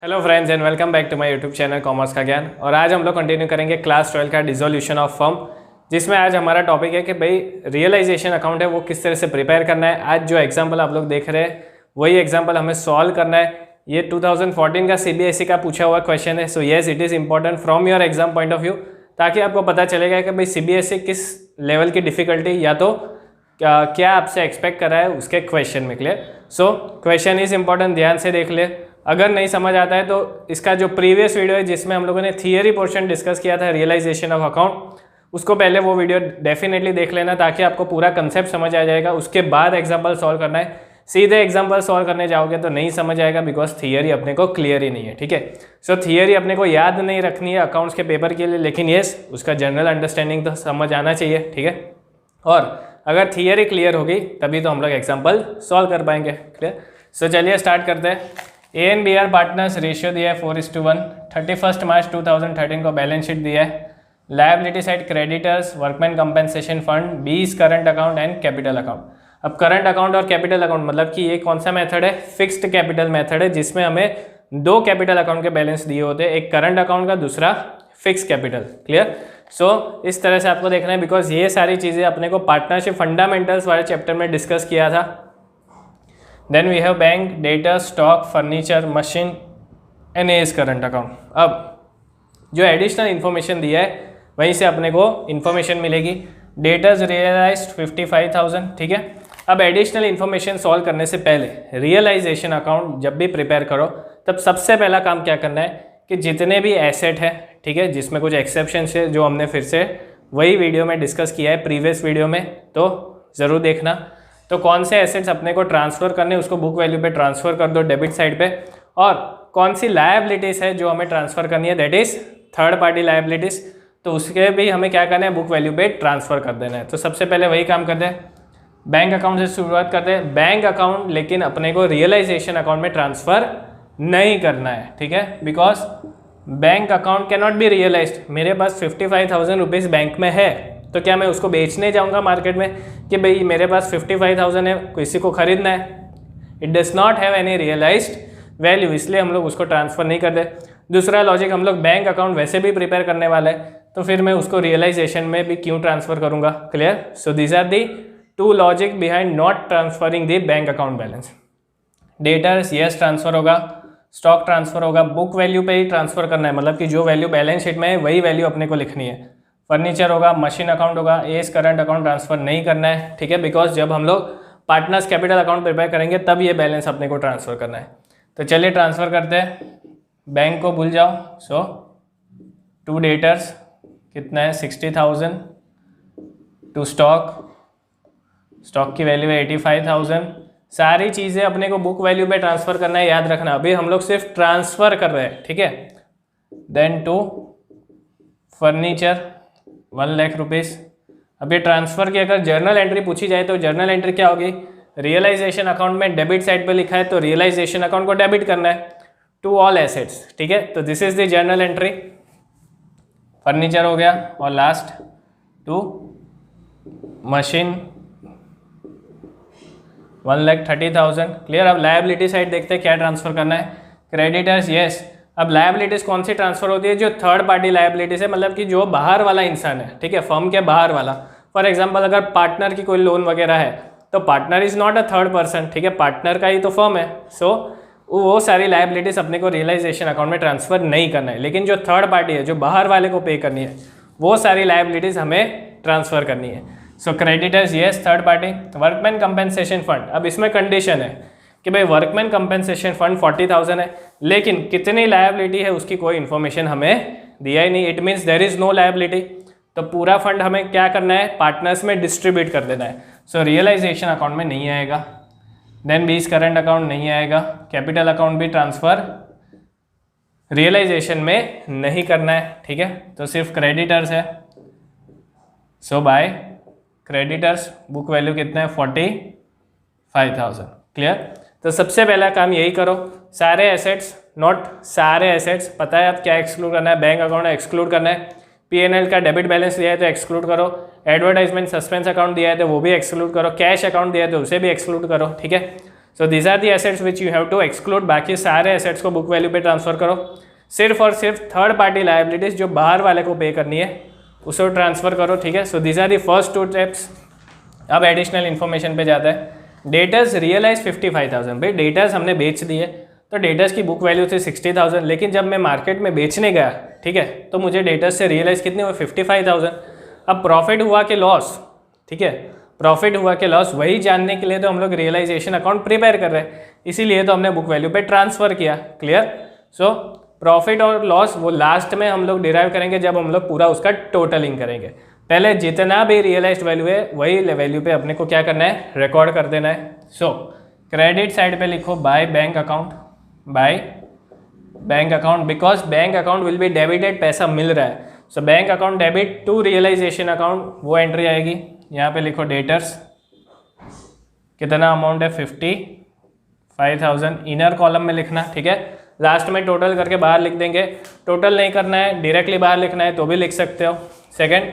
Hello friends and welcome back to my YouTube channel commerce का ज्ञान। और आज हम लोग कंटिन्यू करेंगे क्लास 12 का डिसोल्यूशन ऑफ फर्म, जिसमें आज हमारा टॉपिक है कि भाई रियलाइजेशन अकाउंट है वो किस तरह से प्रिपेयर करना है। आज जो एग्जांपल आप लोग देख रहे हैं वही एग्जांपल हमें सॉल्व करना है। ये 2014 का सीबीएसई का पूछा हुआ क्वेश्चन है। So yes, it is important from your exam point of view, ताकि आपको पता चलेगा कि भाई सीबीएसई किस लेवल की डिफिकल्टी या तो क्या आपसे एक्सपेक्ट कर रहा है उसके क्वेश्चन में। Clear? So question is important, ध्यान से देख ले। अगर नहीं समझ आता है तो इसका जो प्रीवियस वीडियो है जिसमें हम लोगों ने थियरी पोर्शन डिस्कस किया था रियलाइजेशन ऑफ अकाउंट, उसको पहले वो वीडियो डेफिनेटली देख लेना, ताकि आपको पूरा कंसेप्ट समझ आ जाएगा। उसके बाद एग्जाम्पल सॉल्व करना है। सीधे एग्जाम्पल सॉल्व करने जाओगे तो नहीं समझ आएगा, बिकॉज थियरी अपने को क्लियर ही नहीं है। ठीक है? सो थियरी अपने को याद नहीं रखनी है अकाउंट्स के पेपर के लिए, लेकिन येस उसका जनरल अंडरस्टैंडिंग तो समझ आना चाहिए। ठीक है? और अगर थियरी क्लियर होगी तभी तो हम लोग एग्जाम्पल सॉल्व कर पाएंगे। क्लियर? सो चलिए स्टार्ट करते हैं। A and B are partners, ratio दिया है 4:1। 31 मार्च 2013 को बैलेंस शीट दिया है। Liability side creditors, workman compensation fund, B's current account and capital account. अब करंट अकाउंट और कैपिटल अकाउंट मतलब कि ये कौन सा मेथड है? फिक्स्ड कैपिटल मेथड है, जिसमें हमें दो कैपिटल अकाउंट के बैलेंस दिए होते हैं, एक करंट अकाउंट का, दूसरा फिक्स कैपिटल। क्लियर? सो इस तरह से आपको देखना है, बिकॉज ये सारी चीज़ें अपने को पार्टनरशिप फंडामेंटल्स वाले चैप्टर में डिस्कस किया था। देन वी हैव बैंक, डेटा, stock, furniture, machine and A's current account. अब जो एडिशनल इन्फॉर्मेशन दिया है वहीं से अपने को इन्फॉर्मेशन मिलेगी। Debtors realised 55,000। ठीक है? अब एडिशनल इन्फॉर्मेशन सॉल्व करने से पहले रियलाइजेशन अकाउंट जब भी प्रिपेयर करो तब सबसे पहला काम क्या करना है कि जितने भी एसेट है, ठीक है, जिसमें कुछ एक्सेप्शन है जो हमने फिर से वही वीडियो में डिस्कस किया है प्रीवियस वीडियो में, तो ज़रूर देखना। तो कौन से एसेट्स अपने को ट्रांसफ़र करने उसको बुक वैल्यू पे ट्रांसफ़र कर दो डेबिट साइड पे, और कौन सी लायबिलिटीज़ है जो हमें ट्रांसफ़र करनी है, that is third party liabilities, तो उसके भी हमें क्या करना है, बुक वैल्यू पे ट्रांसफ़र कर देना है। तो सबसे पहले वही काम करते हैं, बैंक अकाउंट से शुरुआत करते हैं। बैंक अकाउंट लेकिन अपने को रियलाइजेशन अकाउंट में ट्रांसफ़र नहीं करना है। ठीक है? Because bank account can not be realised. मेरे पास 55,000 रुपीज़ बैंक में है, तो क्या मैं उसको बेचने जाऊंगा मार्केट में कि भाई मेरे पास 55,000 है, किसी को खरीदना है? It does not have any realised value, इसलिए हम लोग उसको ट्रांसफ़र नहीं करते। दूसरा लॉजिक, हम लोग बैंक अकाउंट वैसे भी प्रिपेयर करने वाले हैं, तो फिर मैं उसको रियलाइजेशन में भी क्यों ट्रांसफ़र करूंगा? Clear? So these are the two logic behind not transferring the bank account balance. Debtors yes transfer होगा, स्टॉक ट्रांसफ़र होगा, बुक वैल्यू पे ही ट्रांसफ़र करना है, मतलब कि जो वैल्यू बैलेंस शीट में है वही वैल्यू अपने को लिखनी है। फर्नीचर होगा, मशीन अकाउंट होगा, एज करंट अकाउंट ट्रांसफ़र नहीं करना है। ठीक है? बिकॉज जब हम लोग पार्टनर्स कैपिटल अकाउंट प्रिपेयर करेंगे तब ये बैलेंस अपने को ट्रांसफ़र करना है। तो चलिए ट्रांसफ़र करते हैं। बैंक को भूल जाओ। सो टू डेटर्स कितना है, 60,000। टू स्टॉक, स्टॉक की वैल्यू है 85,000। सारी चीज़ें अपने को बुक वैल्यू पे ट्रांसफ़र करना है, याद रखना। अभी हम लोग सिर्फ ट्रांसफ़र कर रहे हैं। ठीक है? Then to furniture 1 lakh rupees. अब ये ट्रांसफ़र की अगर जर्नल एंट्री पूछी जाए तो जर्नल एंट्री क्या होगी? रियलाइजेशन अकाउंट में डेबिट साइड पे लिखा है तो रियलाइजेशन अकाउंट को डेबिट करना है टू ऑल एसेट्स। ठीक है? तो this is the journal entry. Furniture हो गया, और लास्ट टू मशीन 1,30,000। क्लियर? अब लायबिलिटी साइड देखते हैं क्या ट्रांसफ़र करना है। Creditors yes. अब लायबिलिटीज़ कौन सी ट्रांसफ़र होती है? जो थर्ड पार्टी लायबिलिटीज़ है, मतलब कि जो बाहर वाला इंसान है। ठीक है? फर्म के बाहर वाला। फॉर एग्जांपल अगर पार्टनर की कोई लोन वगैरह है तो partner is not a third person. ठीक है? पार्टनर का ही तो फर्म है। सो वो सारी लायबिलिटीज़ अपने को रियलाइजेशन अकाउंट में ट्रांसफ़र नहीं करना है, लेकिन जो थर्ड पार्टी है, जो बाहर वाले को पे करनी है, वो सारी लायबिलिटीज़ हमें ट्रांसफ़र करनी है। So creditors yes third party. Workman compensation fund, अब इसमें कंडीशन है कि भाई वर्कमैन कंपेंसेशन फंड 40,000 है, लेकिन कितनी लायबिलिटी है उसकी कोई इन्फॉर्मेशन हमें दिया ही नहीं। It means there is no liability. तो पूरा फंड हमें क्या करना है? पार्टनर्स में डिस्ट्रीब्यूट कर देना है। सो रियलाइजेशन अकाउंट में नहीं आएगा। देन बीज करंट अकाउंट नहीं आएगा। कैपिटल अकाउंट भी ट्रांसफ़र रियलाइजेशन में नहीं करना है। ठीक है? तो सिर्फ क्रेडिटर्स है। सो बाय क्रेडिटर्स बुक वैल्यू कितना है? 45,000। क्लियर? तो सबसे पहला काम यही करो, सारे एसेट्स, नॉट सारे एसेट्स, पता है आप क्या एक्सक्लूड करना है? बैंक अकाउंट एक्सक्लूड करना है। पीएनएल का डेबिट बैलेंस दिया है तो एक्सक्लूड करो। एडवर्टाइजमेंट सस्पेंस अकाउंट दिया है तो वो भी एक्सक्लूड करो। कैश अकाउंट दिया है तो उसे भी एक्सक्लूड करो। ठीक है? So these are the assets which you have to exclude. बाकी सारे एसेट्स को बुक वैल्यू पे ट्रांसफर करो, सिर्फ और सिर्फ थर्ड पार्टी लायबिलिटीज जो बाहर वाले को पे करनी है उसे ट्रांसफर करो, ठीक है। So these are the first two steps. अब एडिशनल इन्फॉर्मेशन पे जाता है। Debtors realise 55,000। भाई डेटर्स हमने बेच दिए तो डेटर्स की बुक वैल्यू थी 60,000, लेकिन जब मैं मार्केट में बेचने गया, ठीक है, तो मुझे डेटर्स से रियलाइज कितने हुए 55,000। अब प्रॉफिट हुआ कि लॉस, ठीक है, प्रॉफिट हुआ कि लॉस, वही जानने के लिए तो हम लोग रियलाइजेशन अकाउंट प्रिपेयर कर रहे हैं, इसीलिए तो हमने बुक वैल्यू पे ट्रांसफर किया। क्लियर। सो प्रॉफिट और लॉस वो लास्ट में हम लोग डिराइव करेंगे जब हम लोग पूरा उसका टोटलिंग करेंगे। पहले जितना भी रियलाइज्ड वैल्यू है वही वैल्यू पे अपने को क्या करना है, रिकॉर्ड कर देना है। सो क्रेडिट साइड पे लिखो by bank account, by bank account, because bank account will be debited, पैसा मिल रहा है। So bank account debit to realisation account, वो एंट्री आएगी। यहाँ पे लिखो डेटर्स, कितना अमाउंट है 55,000, इनर कॉलम में लिखना, ठीक है। लास्ट में टोटल करके बाहर लिख देंगे, टोटल नहीं करना है, डायरेक्टली बाहर लिखना है तो भी लिख सकते हो। Second,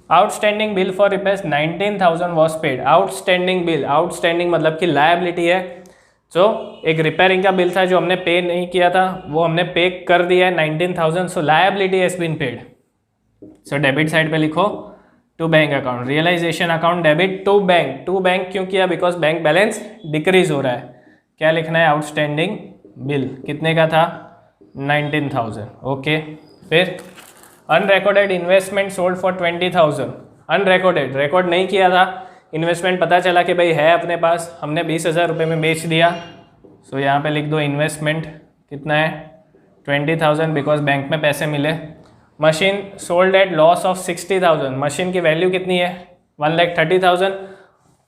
outstanding bill for repairs 19,000 was paid. Outstanding bill, outstanding मतलब कि लायबिलिटी है। सो एक रिपेयरिंग का बिल था जो हमने पे नहीं किया था, वो हमने पे कर दिया है 19,000, so liability has been paid. So debit side पे लिखो to bank account, realisation account debit to bank. To bank क्यों किया, बिकॉज बैंक बैलेंस डिक्रीज हो रहा है। क्या लिखना है, आउटस्टैंडिंग बिल कितने का था 19,000। ओके। फिर unrecorded investment sold for 20,000। Unrecorded, record नहीं किया था इन्वेस्टमेंट, पता चला कि भाई है अपने पास, हमने 20,000 रुपये में बेच दिया। सो यहाँ पे लिख दो इन्वेस्टमेंट कितना है 20,000, बिकॉज बैंक में पैसे मिले। Machine sold at loss of 60,000। Machine की वैल्यू कितनी है 1,30,000।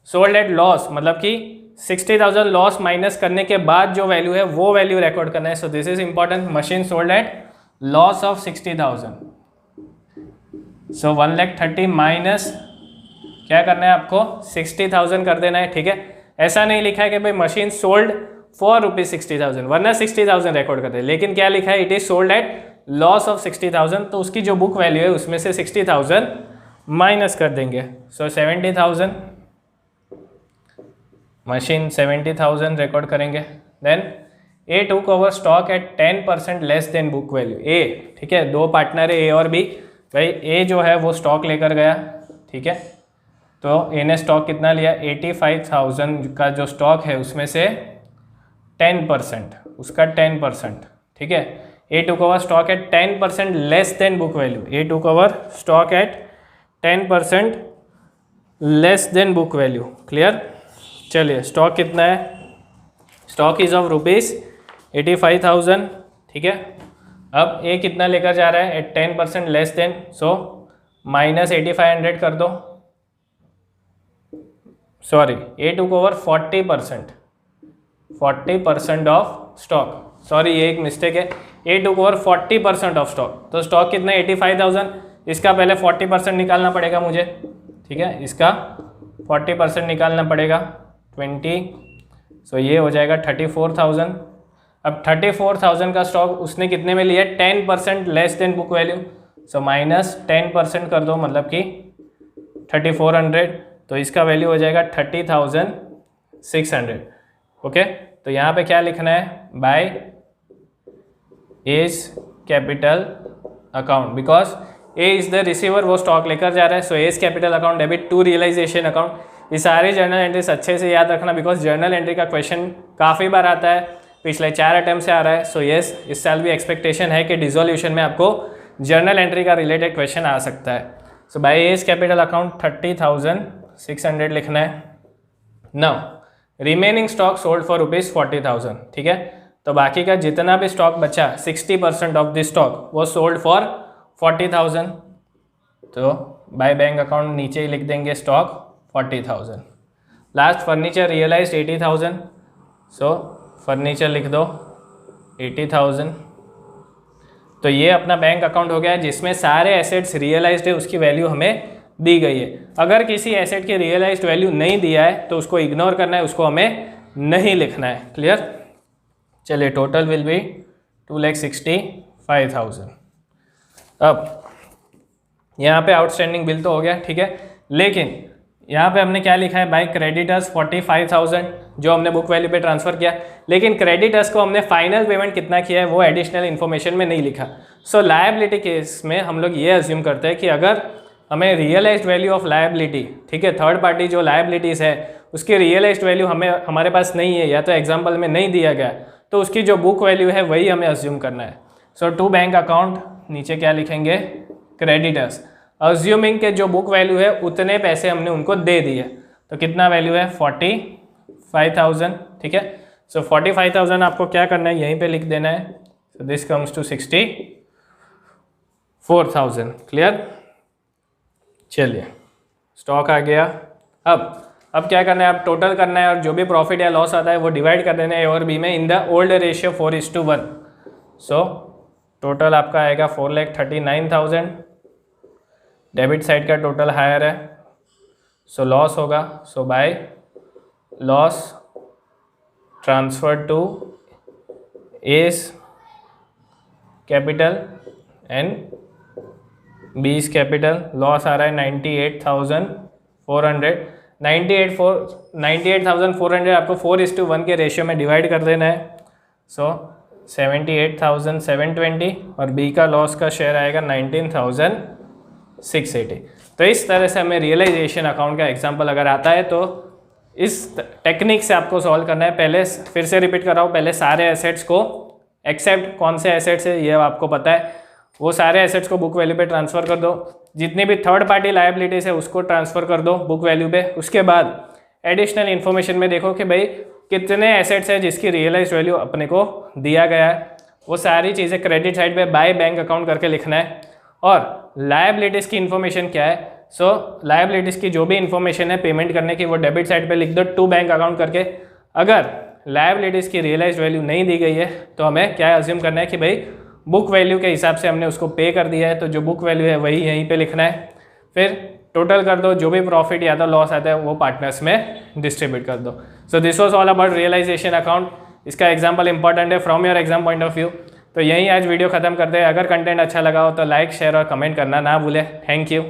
सोल्ड एट लॉस मतलब कि 60,000 लॉस माइनस करने के बाद जो वैल्यू है वो वैल्यू रिकॉर्ड करना है। So this is important. Machine sold at loss of 60,000। So 1,30,000 minus क्या करना है आपको 60,000 कर देना है, ठीक है। ऐसा नहीं लिखा है कि भाई मशीन सोल्ड फॉर ₹60,000, वरना 60,000 रिकॉर्ड करते हैं, लेकिन क्या लिखा है, it is sold at loss of 60,000, तो उसकी जो बुक वैल्यू है उसमें से 60,000 माइनस कर देंगे। सो 70,000, मशीन 70,000 रिकॉर्ड करेंगे। Then A took over stock at 10% less than book value. A, ठीक है, दो पार्टनर है ए और बी। भाई ए जो है वो स्टॉक लेकर गया, ठीक है, तो ए ने स्टॉक कितना लिया 85,000 का जो स्टॉक है उसमें से 10%, उसका 10%, ठीक है। A took over stock at 10% less than book value. A took over stock at 10% less than book value. Clear. चलिए स्टॉक कितना है, स्टॉक इज ऑफ ₹85,000, ठीक है। अब ए कितना लेकर जा रहा है at 10% less than, so minus 8500 कर दो। Sorry, A took over 40% of stock, sorry ये एक मिस्टेक है, A took over 40% of stock. तो स्टॉक कितना 85,000, इसका पहले 40% निकालना पड़ेगा मुझे, ठीक है, इसका 40% निकालना पड़ेगा 20, सो ये हो जाएगा 34,000। अब 34,000 का स्टॉक उसने कितने में लिया 10% less than book value, so minus 10% कर दो, मतलब कि 3400, तो इसका वैल्यू हो जाएगा 30,600। ओके, तो यहाँ पे क्या लिखना है, by A's capital account, because A is the receiver, वो स्टॉक लेकर जा रहा है। So A's capital account debit to realisation account. ये सारे जर्नल एंट्रीज अच्छे से याद रखना, बिकॉज जर्नल एंट्री का क्वेश्चन काफ़ी बार आता है, पिछले 4 अटेम्प्ट से आ रहा है। सो येस, इस साल भी एक्सपेक्टेशन है कि डिसोल्यूशन में आपको जर्नल एंट्री का रिलेटेड क्वेश्चन आ सकता है। सो बाय एज कैपिटल अकाउंट 30,600 लिखना है। Now remaining stock sold for ₹40,000, ठीक है। तो बाकी का जितना भी स्टॉक बचा 60% ऑफ दिस स्टॉक वो सोल्ड फॉर 40,000, तो बाय बैंक अकाउंट नीचे ही लिख देंगे स्टॉक 40,000। लास्ट फर्नीचर रियलाइज्ड 80,000, सो फर्नीचर लिख दो 80,000। तो ये अपना बैंक अकाउंट हो गया जिसमें सारे एसेट्स रियलाइज्ड है, उसकी वैल्यू हमें दी गई है। अगर किसी एसेट की रियलाइज्ड वैल्यू नहीं दिया है तो उसको इग्नोर करना है, उसको हमें नहीं लिखना है। क्लियर। चलिए टोटल विल बी 2,65,000। अब यहाँ पे आउटस्टैंडिंग बिल तो हो गया, ठीक है, लेकिन यहाँ पे हमने क्या लिखा है, बाय क्रेडिटर्स 45,000 जो हमने बुक वैल्यू पे ट्रांसफ़र किया, लेकिन क्रेडिटर्स को हमने फाइनल पेमेंट कितना किया है वो एडिशनल इन्फॉर्मेशन में नहीं लिखा। सो लायबिलिटी केस में हम लोग ये अज्यूम करते हैं कि अगर हमें रियलाइज्ड वैल्यू ऑफ लायबिलिटी, ठीक है, थर्ड पार्टी जो लायबिलिटीज़ है उसकी रियलाइज्ड वैल्यू हमारे पास नहीं है या तो एग्जाम्पल में नहीं दिया गया, तो उसकी जो बुक वैल्यू है वही हमें अज्यूम करना है। सो टू बैंक अकाउंट, नीचे क्या लिखेंगे, क्रेडिटर्स, अज्यूमिंग के जो बुक वैल्यू है उतने पैसे हमने उनको दे दिए, तो कितना वैल्यू है 45,000, ठीक है। सो 45,000 आपको क्या करना है, यहीं पे लिख देना है। So this comes to 64,000, clear. चलिए स्टॉक आ गया। अब क्या करना है, अब टोटल करना है और जो भी प्रॉफिट या लॉस आता है वो डिवाइड कर देना है ए और बी में in the old ratio 4:1। So total आपका आएगा 4,39,000। डेबिट साइड का टोटल हायर है, सो लॉस होगा। So by loss transfer to A's capital and B's capital, loss आ रहा है 98,400। 98,400 आपको 4:1 के रेशियो में डिवाइड कर देना है। सो 78,720 और बी का लॉस का शेयर आएगा 19,680। तो इस तरह से हमें रियलाइजेशन अकाउंट का एग्जांपल अगर आता है तो इस टेक्निक से आपको सॉल्व करना है। पहले फिर से रिपीट कर रहा हूँ, पहले सारे एसेट्स को एक्सेप्ट कौन से एसेट्स है ये आपको पता है, वो सारे एसेट्स को बुक वैल्यू पे ट्रांसफ़र कर दो। जितनी भी थर्ड पार्टी लायबिलिटीज़ है उसको ट्रांसफ़र कर दो बुक वैल्यू पे। उसके बाद एडिशनल इन्फॉर्मेशन में देखो कि भाई कितने एसेट्स है जिसकी रियलाइज वैल्यू अपने को दिया गया है, वो सारी चीज़ें क्रेडिट साइड पे बाय बैंक अकाउंट करके लिखना है। और लायबिलिटीज़ की इन्फॉर्मेशन क्या है, सो लायबिलिटीज़ की जो भी इन्फॉर्मेशन है पेमेंट करने की वो डेबिट साइड पे लिख दो टू बैंक अकाउंट करके। अगर लायबिलिटीज़ की रियलाइज वैल्यू नहीं दी गई है तो हमें क्या अज्यूम करना है कि भाई बुक वैल्यू के हिसाब से हमने उसको पे कर दिया है, तो जो बुक वैल्यू है वही यहीं पे लिखना है। फिर टोटल कर दो, जो भी प्रॉफिट या तो लॉस आता है वो पार्टनर्स में डिस्ट्रीब्यूट कर दो। So this was all about realisation account. इसका एग्जांपल इंपॉर्टेंट है from your exam point of view. तो यहीं आज वीडियो खत्म करते हैं। अगर कंटेंट अच्छा लगा हो तो लाइक, शेयर और कमेंट करना ना भूलें। Thank you.